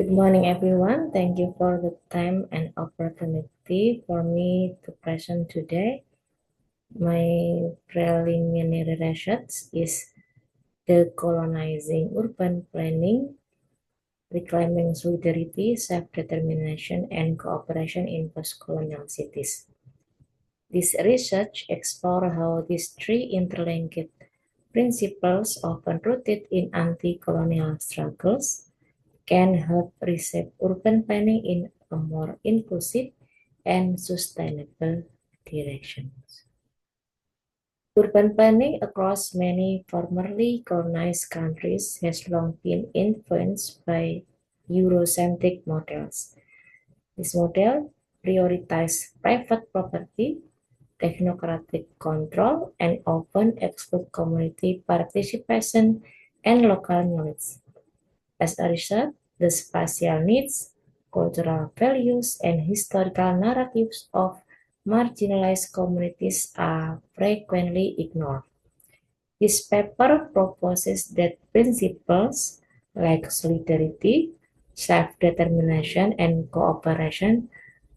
Good morning, everyone. Thank you for the time and opportunity for me to present today. My preliminary research is decolonizing urban planning, reclaiming solidarity, self-determination, and cooperation in post-colonial cities. This research explores how these three interlinked principles, often rooted in anti-colonial struggles, can help reshape urban planning in a more inclusive and sustainable direction. Urban planning across many formerly colonized countries has long been influenced by Eurocentric models. This model prioritizes private property, technocratic control, and often exclude community participation and local knowledge. As a result, the spatial needs, cultural values, and historical narratives of marginalized communities are frequently ignored. This paper proposes that principles like solidarity, self-determination, and cooperation,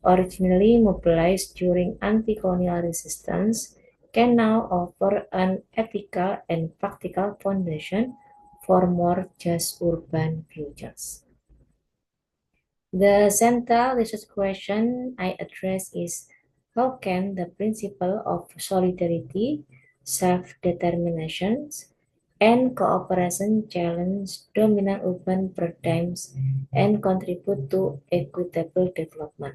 originally mobilized during anti-colonial resistance, can now offer an ethical and practical foundation for more just urban futures. The central research question I address is how can the principle of solidarity, self-determination, and cooperation challenge dominant urban paradigms and contribute to equitable development?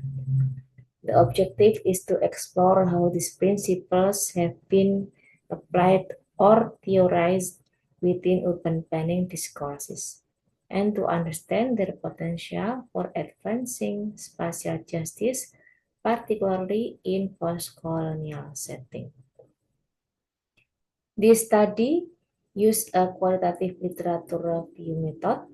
The objective is to explore how these principles have been applied or theorized within urban planning discourses, and to understand their potential for advancing spatial justice, particularly in post-colonial settings. This study used a qualitative literature review method.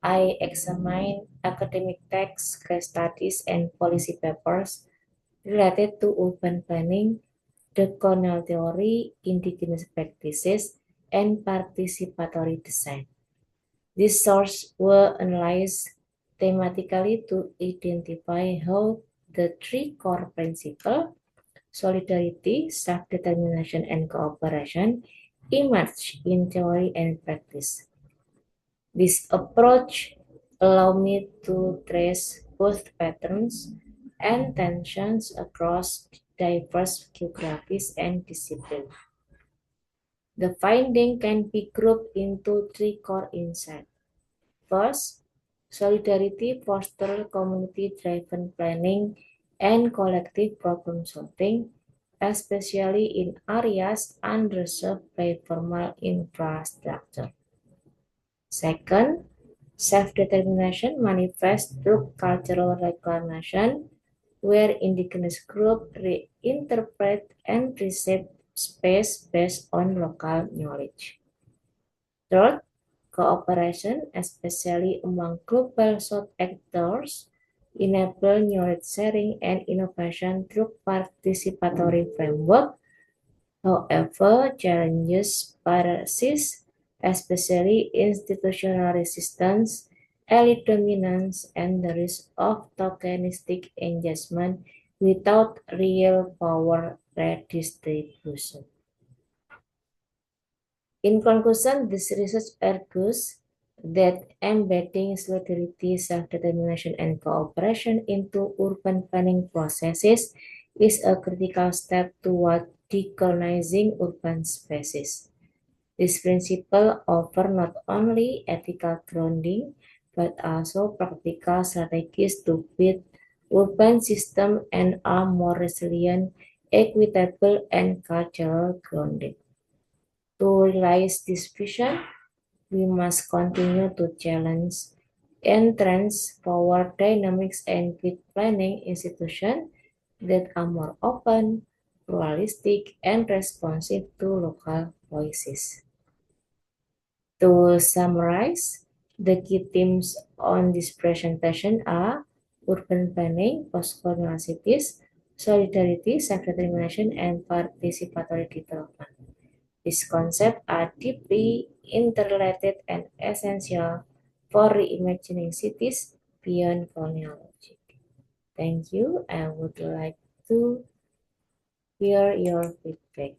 I examined academic texts, case studies, and policy papers related to urban planning, decolonial theory, indigenous practices, and participatory design. These sources were analyzed thematically to identify how the three core principles, solidarity, self-determination, and cooperation, emerge in theory and practice. This approach allowed me to trace both patterns and tensions across diverse geographies and disciplines. The finding can be grouped into three core insights. First, solidarity fosters community-driven planning and collective problem-solving, especially in areas underserved by formal infrastructure. Second, self-determination manifests through cultural reclamation, where indigenous groups reinterpret and reshape space based on local knowledge. Third, cooperation, especially among global South actors, enable knowledge sharing and innovation through participatory framework. However, challenges persist, especially institutional resistance, elite dominance, and the risk of tokenistic engagement without real power redistribution. In conclusion, this research argues that embedding solidarity, self-determination, and cooperation into urban planning processes is a critical step toward decolonizing urban spaces. This principle offers not only ethical grounding, but also practical strategies to build urban systems and are more resilient, equitable, and cultural grounded. To realize this vision, we must continue to challenge entrenched power dynamics and build planning institutions that are more open, pluralistic, and responsive to local voices. To summarize, the key themes on this presentation are urban planning, post-colonial cities, solidarity, self-determination, and participatory development. These concepts are deeply interrelated and essential for reimagining cities beyond colonial logic. Thank you. I would like to hear your feedback.